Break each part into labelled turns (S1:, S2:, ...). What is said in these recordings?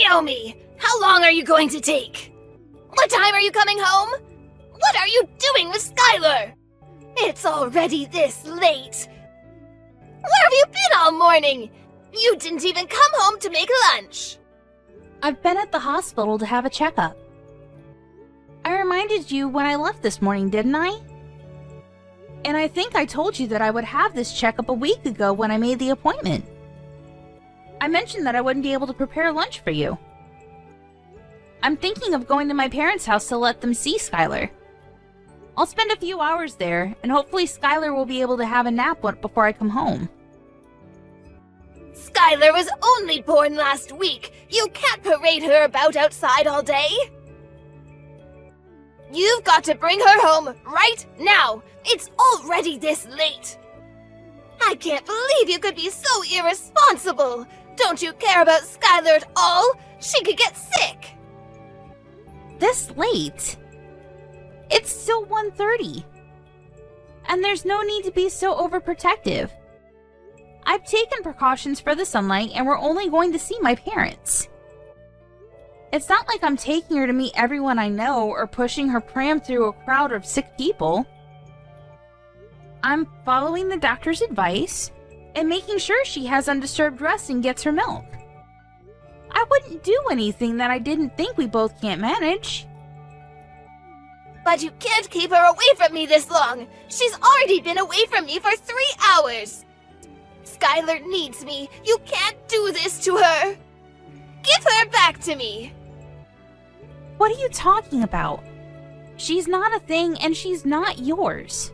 S1: Naomi, how long are you going to take? What time are you coming home? What are you doing with Skylar? It's already this late. Where have you been all morning? You didn't even come home to make lunch.
S2: I've been at the hospital to have a checkup. I reminded you when I left this morning, didn't I? And I think I told you that I would have this checkup a week ago when I made the appointment. I mentioned that I wouldn't be able to prepare lunch for you. I'm thinking of going to my parents' house to let them see Skylar. I'll spend a few hours there, and hopefully Skylar will be able to have a nap before I come home.
S1: Skylar was only born last week. You can't parade her about outside all day. You've got to bring her home right now. It's already this late. I can't believe you could be so irresponsible. Don't you care about Skylar at all? She could get sick.
S2: This late? It's still 1:30. And there's no need to be so overprotective. I've taken precautions for the sunlight, and we're only going to see my parents. It's not like I'm taking her to meet everyone I know or pushing her pram through a crowd of sick people. I'm following the doctor's advice and making sure she has undisturbed rest and gets her milk. I wouldn't do anything that I didn't think we both can't manage.
S1: But you can't keep her away from me this long. She's already been away from me for 3 hours. Skylar needs me. You can't do this to her. Give her back to me.
S2: What are you talking about? She's not a thing, and she's not yours.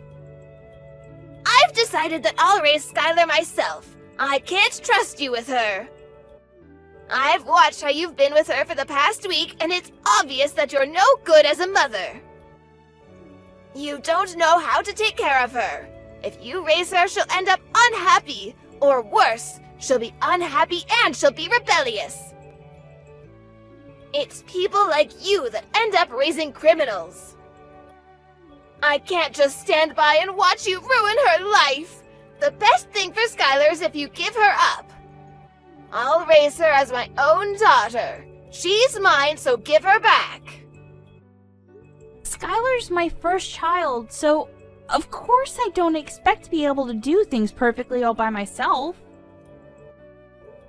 S1: I've decided that I'll raise Skylar myself. I can't trust you with her. I've watched how you've been with her for the past week, and it's obvious that you're no good as a mother. You don't know how to take care of her. If you raise her, she'll end up unhappy. Or worse, she'll be unhappy and she'll be rebellious. It's people like you that end up raising criminals. I can't just stand by and watch you ruin her life. The best thing for Skylar is if you give her up. I'll raise her as my own daughter. She's mine, so give her back.
S2: Skylar's my first child, so of course I don't expect to be able to do things perfectly all by myself.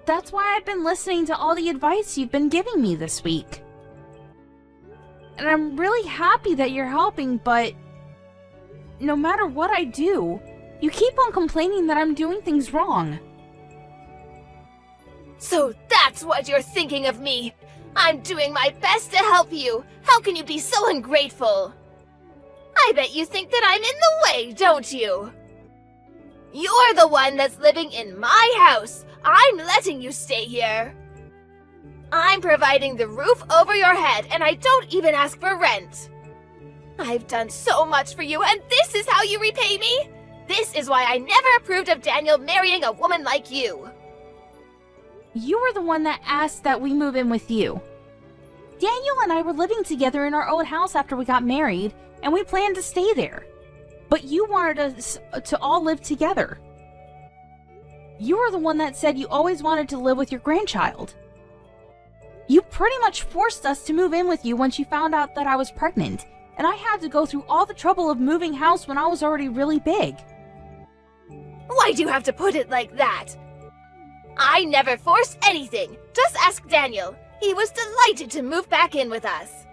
S2: That's why I've been listening to all the advice you've been giving me this week. And I'm really happy that you're helping, but no matter what I do, you keep on complaining that I'm doing things wrong.
S1: So that's what you're thinking of me. I'm doing my best to help you. How can you be so ungrateful? I bet you think that I'm in the way, don't you? You're the one that's living in my house. I'm letting you stay here. I'm providing the roof over your head, and I don't even ask for rent. I've done so much for you, and this is how you repay me? This is why I never approved of Daniel marrying a woman like you.
S2: You were the one that asked that we move in with you. Daniel and I were living together in our old house after we got married, and we planned to stay there. But you wanted us to all live together. You were the one that said you always wanted to live with your grandchild. You pretty much forced us to move in with you once you found out that I was pregnant, and I had to go through all the trouble of moving house when I was already really big.
S1: Why do you have to put it like that? I never forced anything. Just ask Daniel. He was delighted to move back in with us.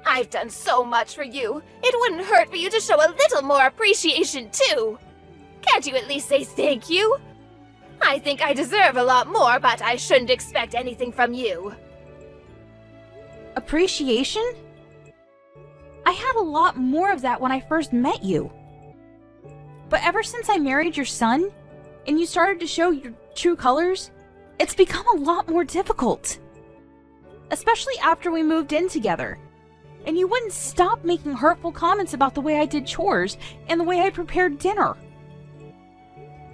S1: I've done so much for you. It wouldn't hurt for you to show a little more appreciation, too. Can't you at least say thank you? I think I deserve a lot more, but I shouldn't expect anything from you.
S2: Appreciation? I had a lot more of that when I first met you. But ever since I married your son, and you started to show your true colors, it's become a lot more difficult. Especially after we moved in together. And you wouldn't stop making hurtful comments about the way I did chores and the way I prepared dinner.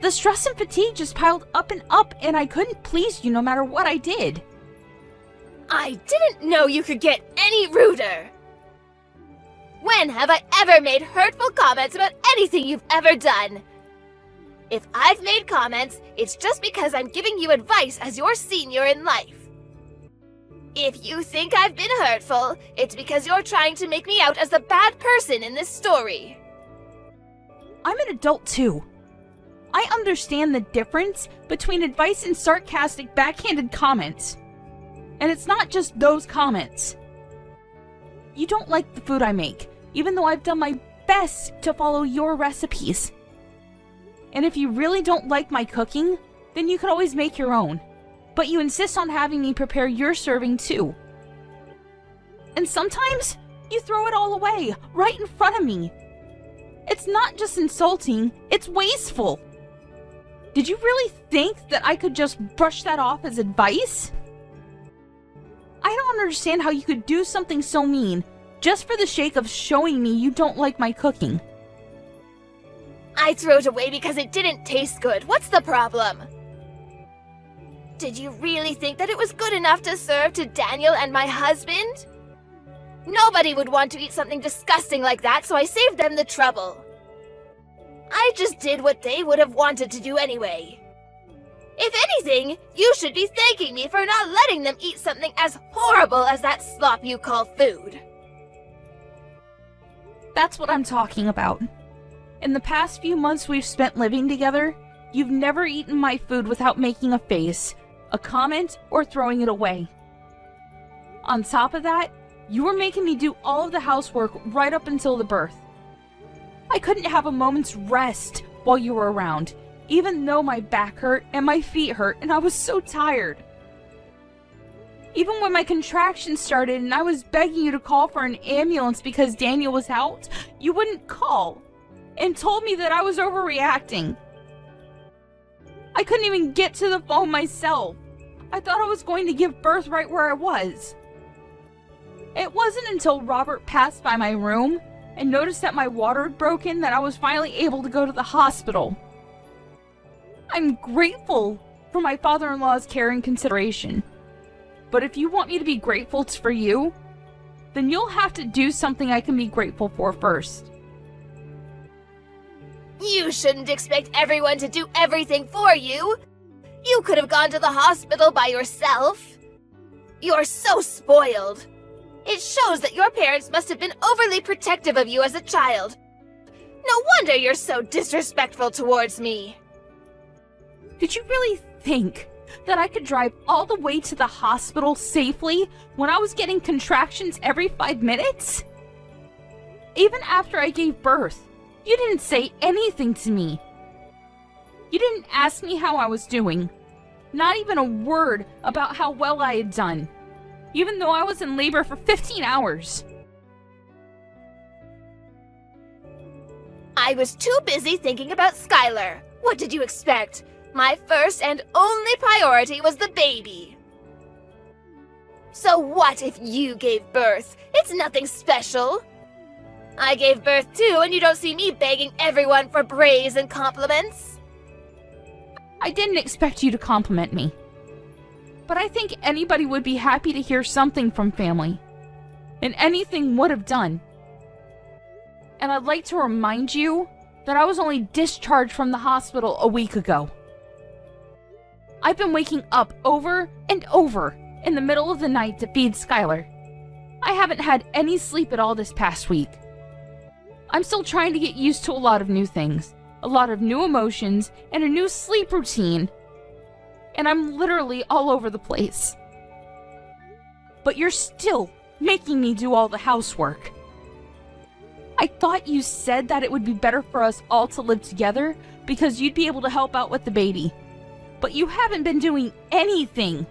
S2: The stress and fatigue just piled up, and I couldn't please you no matter what I did.
S1: I didn't know you could get any ruder. When have I ever made hurtful comments about anything you've ever done? If I've made comments, it's just because I'm giving you advice as your senior in life. If you think I've been hurtful, it's because you're trying to make me out as the bad person in this story.
S2: I'm an adult too. I understand the difference between advice and sarcastic, backhanded comments. And it's not just those comments. You don't like the food I make, even though I've done my best to follow your recipes. And if you really don't like my cooking, then you could always make your own. But you insist on having me prepare your serving too. And sometimes you throw it all away, right in front of me. It's not just insulting, it's wasteful. Did you really think that I could just brush that off as advice? I don't understand how you could do something so mean just for the sake of showing me you don't like my cooking.
S1: I threw it away because it didn't taste good. What's the problem? Did you really think that it was good enough to serve to Daniel and my husband? Nobody would want to eat something disgusting like that, so I saved them the trouble. I just did what they would have wanted to do anyway. If anything, you should be thanking me for not letting them eat something as horrible as that slop you call food.
S2: That's what I'm talking about. In the past few months we've spent living together, you've never eaten my food without making a face, a comment, or throwing it away. On top of that, you were making me do all of the housework right up until the birth. I couldn't have a moment's rest while you were around, even though my back hurt and my feet hurt and I was so tired. Even when my contractions started and I was begging you to call for an ambulance because Daniel was out, you wouldn't call and told me that I was overreacting. I couldn't even get to the phone myself. I thought I was going to give birth right where I was. It wasn't until Robert passed by my room and noticed that my water had broken that I was finally able to go to the hospital. I'm grateful for my father-in-law's care and consideration. But if you want me to be grateful for you, then you'll have to do something I can be grateful for first.
S1: You shouldn't expect everyone to do everything for you. You could have gone to the hospital by yourself. You're so spoiled. It shows that your parents must have been overly protective of you as a child. No wonder you're so disrespectful towards me.
S2: Did you really think that I could drive all the way to the hospital safely when I was getting contractions every 5 minutes? Even after I gave birth, you didn't say anything to me. You didn't ask me how I was doing. Not even a word about how well I had done, even though I was in labor for 15 hours.
S1: I was too busy thinking about Skylar. What did you expect? My first and only priority was the baby. So what if you gave birth? It's nothing special. I gave birth too, and you don't see me begging everyone for praise and compliments.
S2: I didn't expect you to compliment me. But I think anybody would be happy to hear something from family. And anything would have done. And I'd like to remind you that I was only discharged from the hospital a week ago. I've been waking up over and over in the middle of the night to feed Skylar. I haven't had any sleep at all this past week. I'm still trying to get used to a lot of new things, a lot of new emotions, and a new sleep routine. And I'm literally all over the place. But you're still making me do all the housework. I thought you said that it would be better for us all to live together because you'd be able to help out with the baby. But you haven't been doing anything.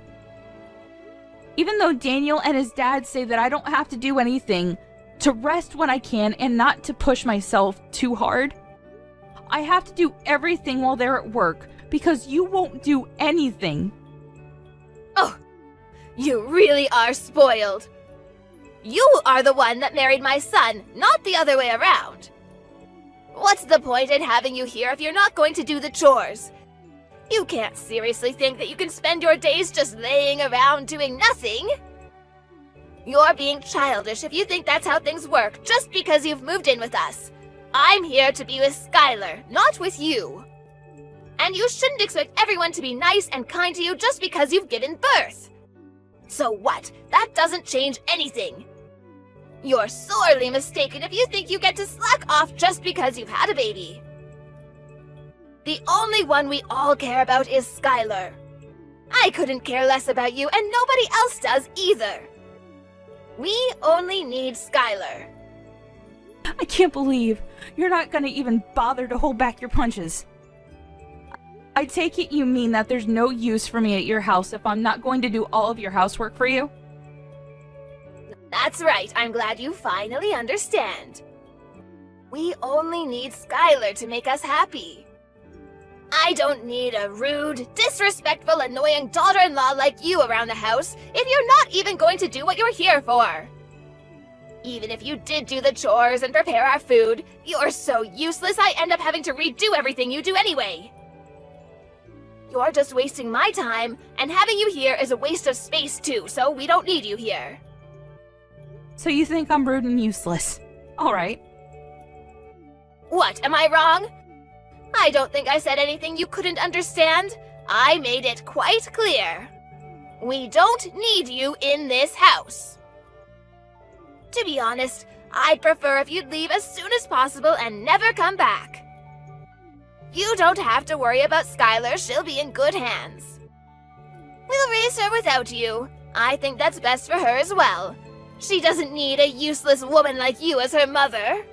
S2: Even though Daniel and his dad say that I don't have to do anything, to rest when I can and not to push myself too hard, I have to do everything while they're at work because you won't do anything.
S1: Oh, you really are spoiled. You are the one that married my son, not the other way around. What's the point in having you here if you're not going to do the chores? You can't seriously think that you can spend your days just laying around doing nothing. You're being childish if you think that's how things work just because you've moved in with us. I'm here to be with Skylar, not with you. And you shouldn't expect everyone to be nice and kind to you just because you've given birth. So what? That doesn't change anything. You're sorely mistaken if you think you get to slack off just because you've had a baby. The only one we all care about is Skylar. I couldn't care less about you, and nobody else does either. We only need Skylar.
S2: I can't believe you're not gonna even bother to hold back your punches. I take it you mean that there's no use for me at your house if I'm not going to do all of your housework for you?
S1: That's right, I'm glad you finally understand. We only need Skylar to make us happy. I don't need a rude, disrespectful, annoying daughter-in-law like you around the house if you're not even going to do what you're here for. Even if you did do the chores and prepare our food, you're so useless I end up having to redo everything you do anyway. You're just wasting my time, and having you here is a waste of space too, so we don't need you here.
S2: So you think I'm rude and useless? Alright.
S1: What, am I wrong? I don't think I said anything you couldn't understand. I made it quite clear. We don't need you in this house. To be honest, I'd prefer if you'd leave as soon as possible and never come back. You don't have to worry about Skylar, she'll be in good hands. We'll raise her without you. I think that's best for her as well. She doesn't need a useless woman like you as her mother.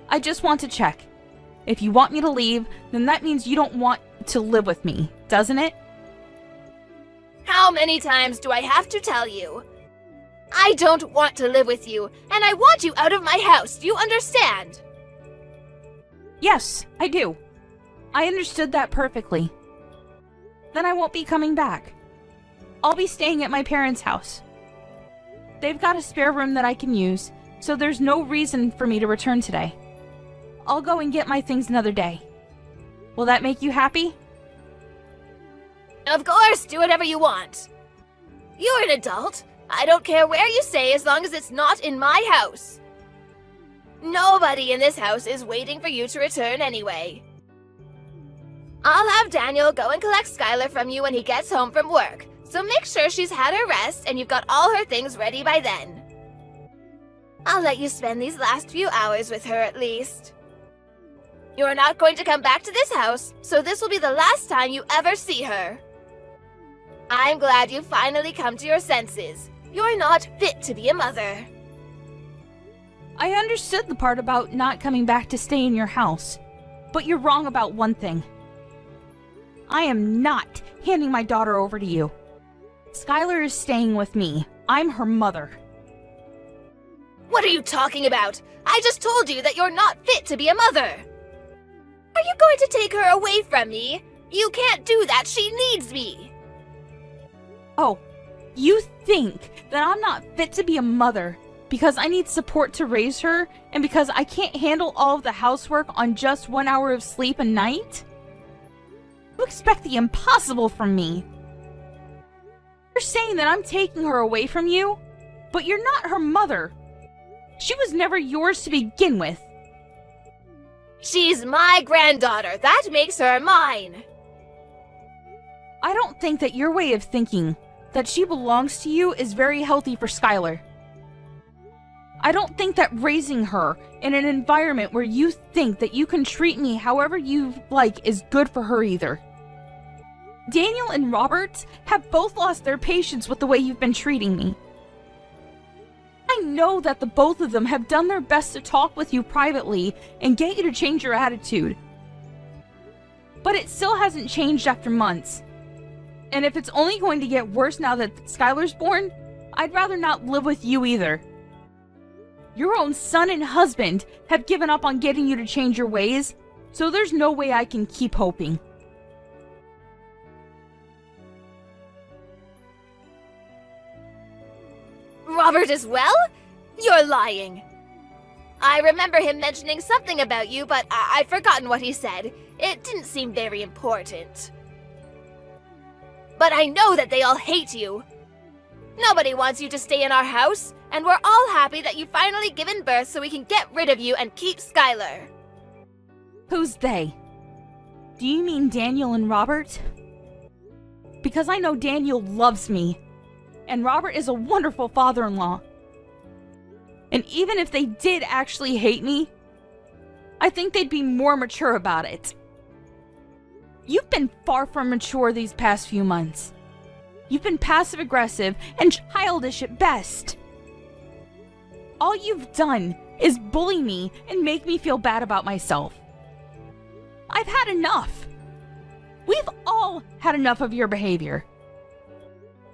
S2: I just want to check. If you want me to leave, then that means you don't want to live with me, doesn't it?
S1: How many times do I have to tell you? I don't want to live with you, and I want you out of my house, do you understand?
S2: Yes, I do. I understood that perfectly. Then I won't be coming back. I'll be staying at my parents' house. They've got a spare room that I can use, so there's no reason for me to return today. I'll go and get my things another day. Will that make you happy?
S1: Of course, do whatever you want. You're an adult. I don't care where you stay as long as it's not in my house. Nobody in this house is waiting for you to return anyway. I'll have Daniel go and collect Skylar from you when he gets home from work, so make sure she's had her rest and you've got all her things ready by then. I'll let you spend these last few hours with her at least. You're not going to come back to this house, so this will be the last time you ever see her. I'm glad you've finally come to your senses. You're not fit to be a mother.
S2: I understood the part about not coming back to stay in your house, but you're wrong about one thing. I am not handing my daughter over to you. Skylar is staying with me. I'm her mother.
S1: What are you talking about? I just told you that you're not fit to be a mother. Are you going to take her away from me? You can't do that. She needs me.
S2: Oh, you think that I'm not fit to be a mother because I need support to raise her and because I can't handle all of the housework on just 1 hour of sleep a night? You expect the impossible from me. You're saying that I'm taking her away from you, but you're not her mother. She was never yours to begin with.
S1: She's my granddaughter. That makes her mine.
S2: I don't think that your way of thinking that she belongs to you is very healthy for Skylar. I don't think that raising her in an environment where you think that you can treat me however you like is good for her either. Daniel and Robert have both lost their patience with the way you've been treating me. I know that the both of them have done their best to talk with you privately and get you to change your attitude. But it still hasn't changed after months. And if it's only going to get worse now that Skylar's born, I'd rather not live with you either. Your own son and husband have given up on getting you to change your ways, so there's no way I can keep hoping.
S1: Robert as well? You're lying. I remember him mentioning something about you, but I've forgotten what he said. It didn't seem very important. But I know that they all hate you. Nobody wants you to stay in our house, and we're all happy that you've finally given birth so we can get rid of you and keep Skylar.
S2: Who's they? Do you mean Daniel and Robert? Because I know Daniel loves me, and Robert is a wonderful father-in-law. And even if they did actually hate me, I think they'd be more mature about it. You've been far from mature these past few months. You've been passive-aggressive and childish at best. All you've done is bully me and make me feel bad about myself. I've had enough. We've all had enough of your behavior.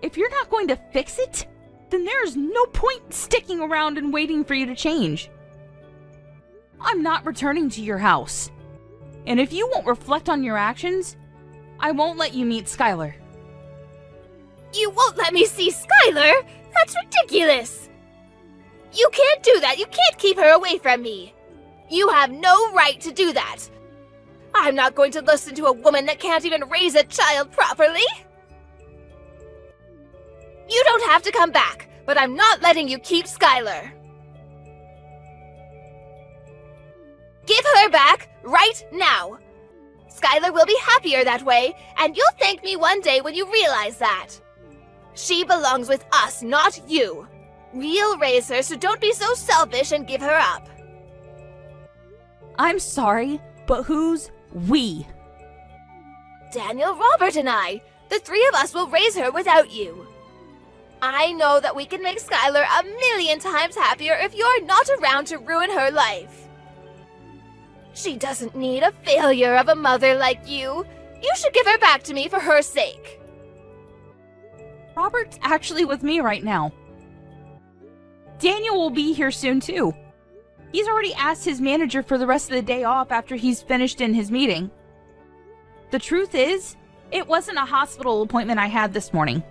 S2: If you're not going to fix it, then there's no point sticking around and waiting for you to change. I'm not returning to your house. And if you won't reflect on your actions, I won't let you meet Skylar.
S1: You won't let me see Skylar? That's ridiculous! You can't do that! You can't keep her away from me! You have no right to do that! I'm not going to listen to a woman that can't even raise a child properly! You don't have to come back, but I'm not letting you keep Skylar. Give her back right now! Skylar will be happier that way, and you'll thank me one day when you realize that. She belongs with us, not you. We'll raise her, so don't be so selfish and give her up.
S2: I'm sorry, but who's we?
S1: Daniel, Robert, and I. The three of us will raise her without you. I know that we can make Skylar a million times happier if you're not around to ruin her life. She doesn't need a failure of a mother like you. You should give her back to me for her sake.
S2: Robert's actually with me right now. Daniel will be here soon too. He's already asked his manager for the rest of the day off after he's finished in his meeting. The truth is, it wasn't a hospital appointment I had this morning.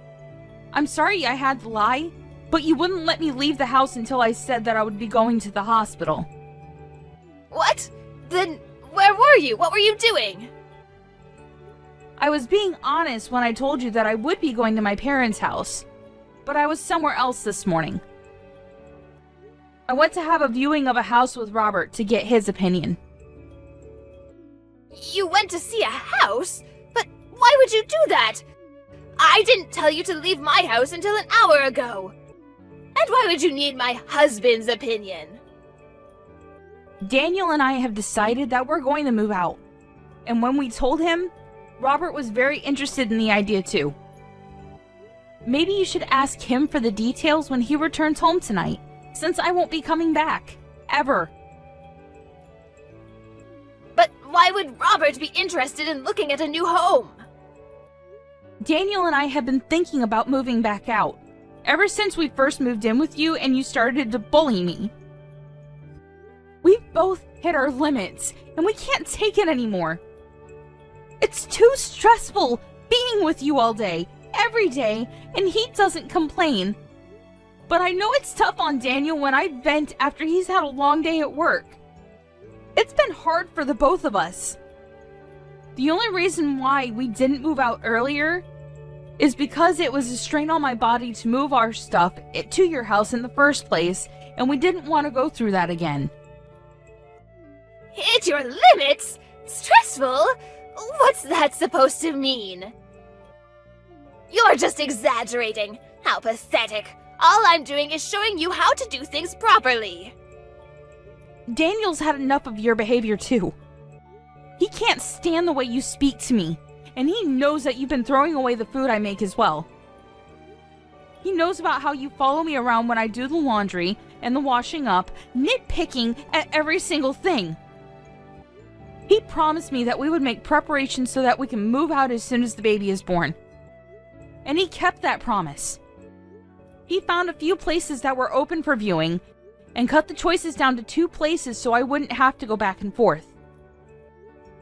S2: I'm sorry I had to lie, but you wouldn't let me leave the house until I said that I would be going to the hospital.
S1: What? Then where were you? What were you doing?
S2: I was being honest when I told you that I would be going to my parents' house, but I was somewhere else this morning. I went to have a viewing of a house with Robert to get his opinion.
S1: You went to see a house? But why would you do that? I didn't tell you to leave my house until an hour ago. And why would you need my husband's opinion?
S2: Daniel and I have decided that we're going to move out. And when we told him, Robert was very interested in the idea too. Maybe you should ask him for the details when he returns home tonight, since I won't be coming back. Ever.
S1: But why would Robert be interested in looking at a new home?
S2: Daniel and I have been thinking about moving back out, ever since we first moved in with you and you started to bully me. We've both hit our limits, and we can't take it anymore. It's too stressful being with you all day, every day, and he doesn't complain. But I know it's tough on Daniel when I vent after he's had a long day at work. It's been hard for the both of us. The only reason why we didn't move out earlier is because it was a strain on my body to move our stuff to your house in the first place, and we didn't want to go through that again.
S1: Hit your limits? Stressful? What's that supposed to mean? You're just exaggerating. How pathetic. All I'm doing is showing you how to do things properly.
S2: Daniel's had enough of your behavior too. He can't stand the way you speak to me, and he knows that you've been throwing away the food I make as well. He knows about how you follow me around when I do the laundry and the washing up, nitpicking at every single thing. He promised me that we would make preparations so that we can move out as soon as the baby is born. And he kept that promise. He found a few places that were open for viewing and cut the choices down to 2 places so I wouldn't have to go back and forth.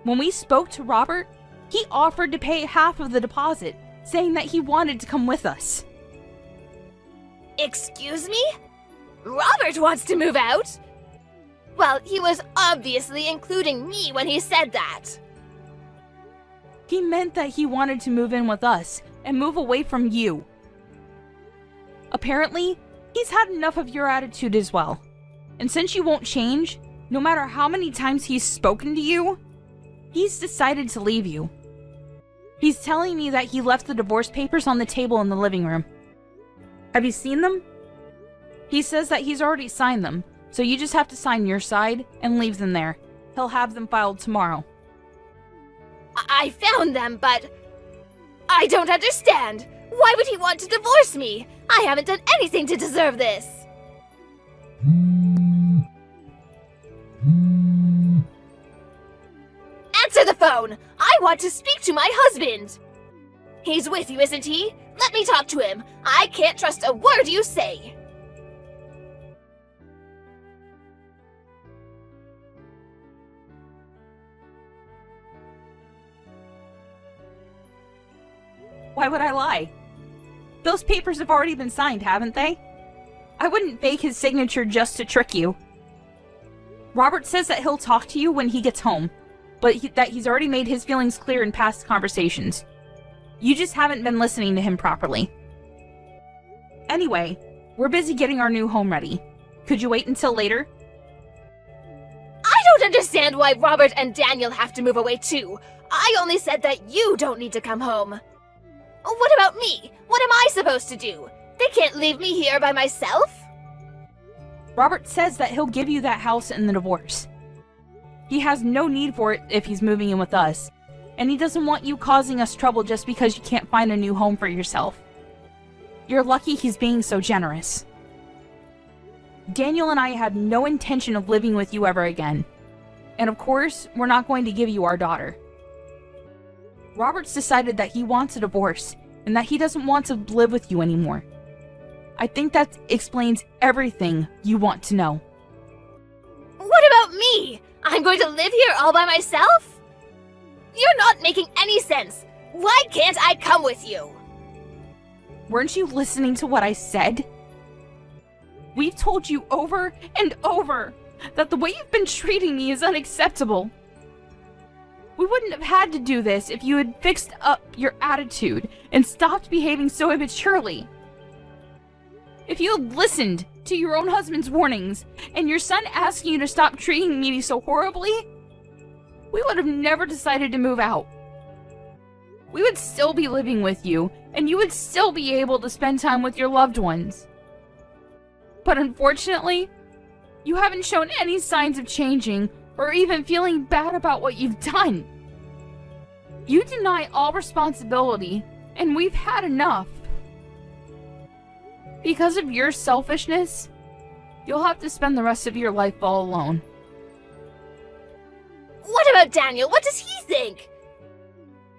S2: When we spoke to Robert, he offered to pay half of the deposit, saying that he wanted to come with us.
S1: Excuse me? Robert wants to move out? Well, he was obviously including me when he said that.
S2: He meant that he wanted to move in with us and move away from you. Apparently, he's had enough of your attitude as well. And since you won't change, no matter how many times he's spoken to you, he's decided to leave you. He's telling me that he left the divorce papers on the table in the living room. Have you seen them? He says that he's already signed them, so you just have to sign your side and leave them there. He'll have them filed tomorrow.
S1: I found them, but I don't understand. Why would he want to divorce me? I haven't done anything to deserve this. Answer the phone! I want to speak to my husband! He's with you, isn't he? Let me talk to him. I can't trust a word you say.
S2: Why would I lie? Those papers have already been signed, haven't they? I wouldn't fake his signature just to trick you. Robert says that he'll talk to you when he gets home, but that he's already made his feelings clear in past conversations. You just haven't been listening to him properly. Anyway, we're busy getting our new home ready. Could you wait until later?
S1: I don't understand why Robert and Daniel have to move away too. I only said that you don't need to come home. What about me? What am I supposed to do? They can't leave me here by myself?
S2: Robert says that he'll give you that house in the divorce. He has no need for it if he's moving in with us, and he doesn't want you causing us trouble just because you can't find a new home for yourself. You're lucky he's being so generous. Daniel and I had no intention of living with you ever again. And of course, we're not going to give you our daughter. Robert's decided that he wants a divorce, and that he doesn't want to live with you anymore. I think that explains everything you want to know.
S1: What about me? I'm going to live here all by myself? You're not making any sense. Why can't I come with you?
S2: Weren't you listening to what I said? We've told you over and over that the way you've been treating me is unacceptable. We wouldn't have had to do this if you had fixed up your attitude and stopped behaving so immaturely. If you had listened to your own husband's warnings and your son asking you to stop treating me so horribly, we would have never decided to move out. We would still be living with you, and you would still be able to spend time with your loved ones. But unfortunately, you haven't shown any signs of changing or even feeling bad about what you've done. You deny all responsibility, and we've had enough. Because of your selfishness, you'll have to spend the rest of your life all alone.
S1: What about Daniel? What does he think?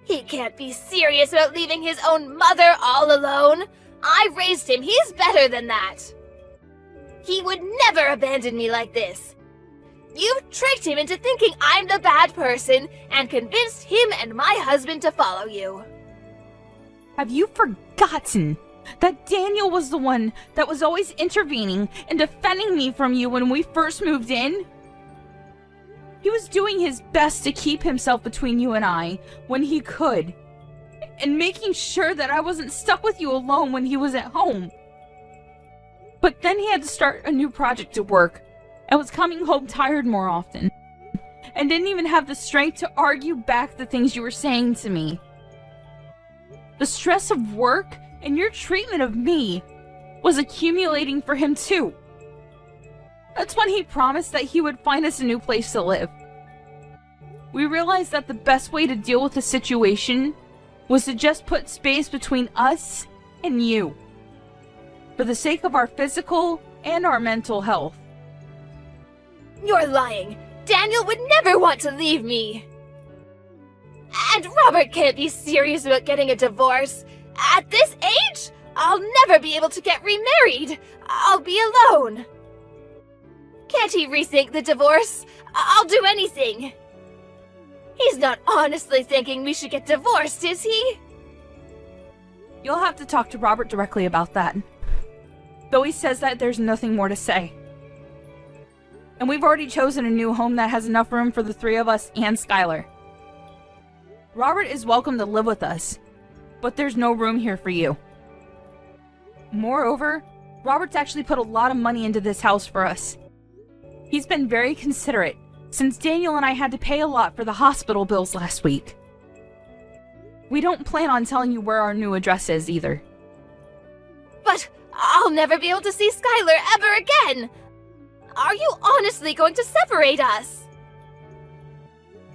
S1: He can't be serious about leaving his own mother all alone. I raised him. He's better than that. He would never abandon me like this. You've tricked him into thinking I'm the bad person and convinced him and my husband to follow you.
S2: Have you forgotten that Daniel was the one that was always intervening and defending me from you when we first moved in? He was doing his best to keep himself between you and I when he could, and making sure that I wasn't stuck with you alone when he was at home. But then he had to start a new project at work, and was coming home tired more often, and didn't even have the strength to argue back the things you were saying to me. The stress of work and your treatment of me was accumulating for him too. That's when he promised that he would find us a new place to live. We realized that the best way to deal with the situation was to just put space between us and you, for the sake of our physical and our mental health.
S1: You're lying. Daniel would never want to leave me. And Robert can't be serious about getting a divorce. At this age, I'll never be able to get remarried. I'll be alone. Can't he rethink the divorce? I'll do anything. He's not honestly thinking we should get divorced, is he?
S2: You'll have to talk to Robert directly about that. Though he says that there's nothing more to say. And we've already chosen a new home that has enough room for the three of us and Skylar. Robert is welcome to live with us, but there's no room here for you. Moreover, Robert's actually put a lot of money into this house for us. He's been very considerate, since Daniel and I had to pay a lot for the hospital bills last week. We don't plan on telling you where our new address is either.
S1: But I'll never be able to see Skylar ever again! Are you honestly going to separate us?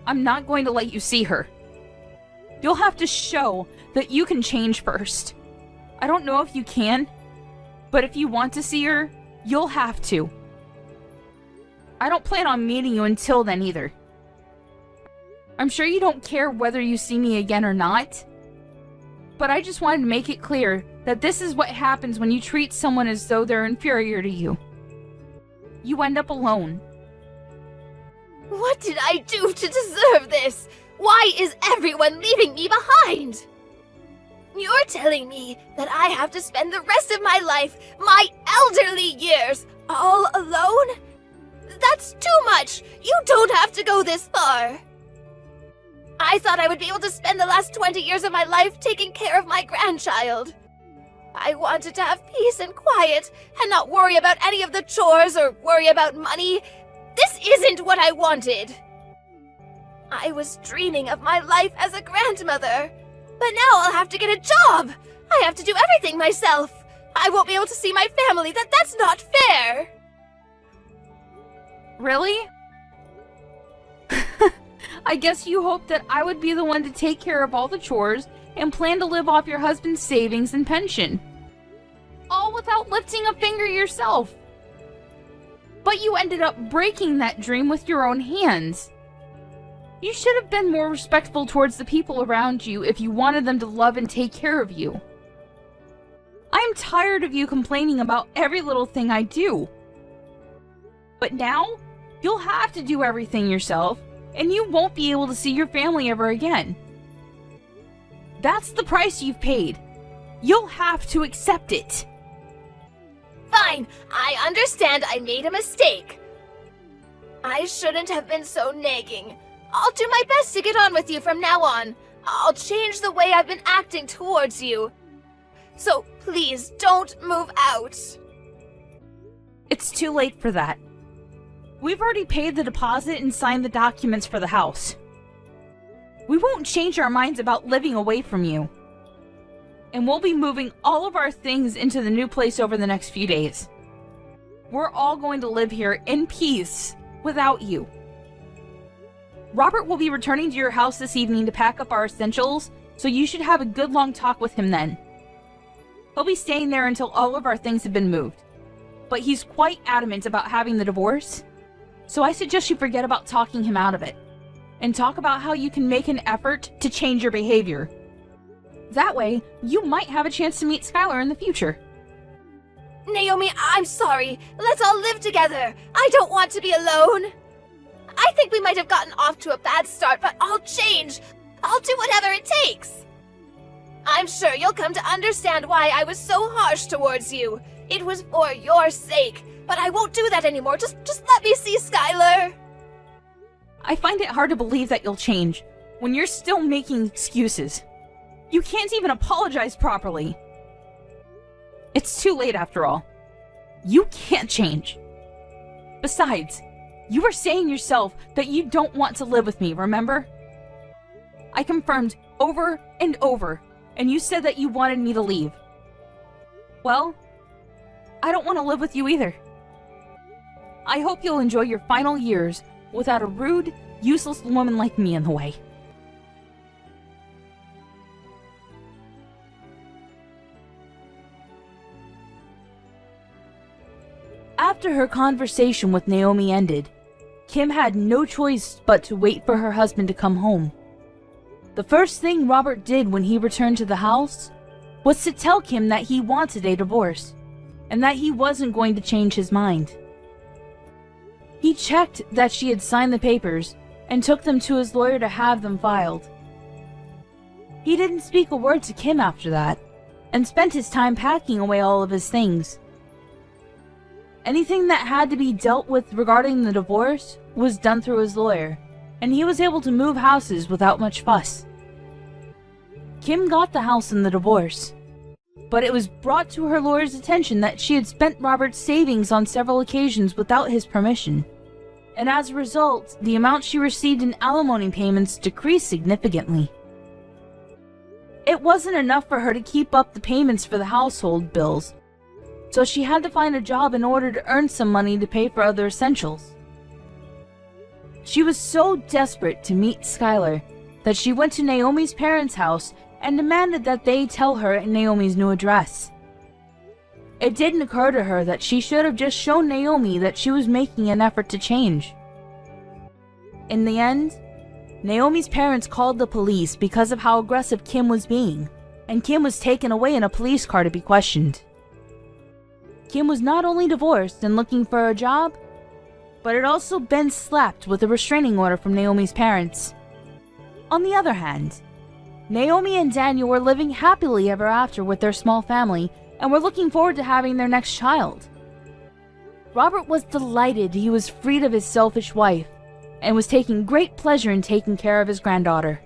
S2: I'm not going to let you see her. You'll have to show that you can change first. I don't know if you can, but if you want to see her, you'll have to. I don't plan on meeting you until then either. I'm sure you don't care whether you see me again or not, but I just wanted to make it clear that this is what happens when you treat someone as though they're inferior to you. You end up alone.
S1: What did I do to deserve this? Why is everyone leaving me behind? You're telling me that I have to spend the rest of my life, my elderly years, all alone? That's too much! You don't have to go this far! I thought I would be able to spend the last 20 years of my life taking care of my grandchild. I wanted to have peace and quiet, and not worry about any of the chores or worry about money. This isn't what I wanted! I was dreaming of my life as a grandmother, but now I'll have to get a job! I have to do everything myself! I won't be able to see my family. That's not fair!
S2: Really? I guess you hoped that I would be the one to take care of all the chores and plan to live off your husband's savings and pension. All without lifting a finger yourself. But you ended up breaking that dream with your own hands. You should have been more respectful towards the people around you if you wanted them to love and take care of you. I'm tired of you complaining about every little thing I do. But now, you'll have to do everything yourself, and you won't be able to see your family ever again. That's the price you've paid. You'll have to accept it.
S1: Fine, I understand I made a mistake. I shouldn't have been so nagging. I'll do my best to get on with you from now on. I'll change the way I've been acting towards you. So please don't move out.
S2: It's too late for that. We've already paid the deposit and signed the documents for the house. We won't change our minds about living away from you. And we'll be moving all of our things into the new place over the next few days. We're all going to live here in peace without you. Robert will be returning to your house this evening to pack up our essentials, so you should have a good long talk with him then. He'll be staying there until all of our things have been moved. But he's quite adamant about having the divorce, so I suggest you forget about talking him out of it, and talk about how you can make an effort to change your behavior. That way, you might have a chance to meet Skylar in the future.
S1: Naomi, I'm sorry. Let's all live together. I don't want to be alone. I think we might have gotten off to a bad start, but I'll change. I'll do whatever it takes. I'm sure you'll come to understand why I was so harsh towards you. It was for your sake, but I won't do that anymore. Just let me see Skylar.
S2: I find it hard to believe that you'll change when you're still making excuses. You can't even apologize properly. It's too late after all. You can't change. Besides, you were saying yourself that you don't want to live with me, remember? I confirmed over and over, and you said that you wanted me to leave. Well, I don't want to live with you either. I hope you'll enjoy your final years without a rude, useless woman like me in the way. After her conversation with Naomi ended, Kim had no choice but to wait for her husband to come home. The first thing Robert did when he returned to the house was to tell Kim that he wanted a divorce, and that he wasn't going to change his mind. He checked that she had signed the papers and took them to his lawyer to have them filed. He didn't speak a word to Kim after that, and spent his time packing away all of his things. Anything that had to be dealt with regarding the divorce was done through his lawyer, and he was able to move houses without much fuss. Kim got the house in the divorce, but it was brought to her lawyer's attention that she had spent Robert's savings on several occasions without his permission, and as a result, the amount she received in alimony payments decreased significantly. It wasn't enough for her to keep up the payments for the household bills, so she had to find a job in order to earn some money to pay for other essentials. She was so desperate to meet Skylar that she went to Naomi's parents' house and demanded that they tell her Naomi's new address. It didn't occur to her that she should have just shown Naomi that she was making an effort to change. In the end, Naomi's parents called the police because of how aggressive Kim was being, and Kim was taken away in a police car to be questioned. Kim was not only divorced and looking for a job, but had also been slapped with a restraining order from Naomi's parents. On the other hand, Naomi and Daniel were living happily ever after with their small family and were looking forward to having their next child. Robert was delighted he was freed of his selfish wife and was taking great pleasure in taking care of his granddaughter.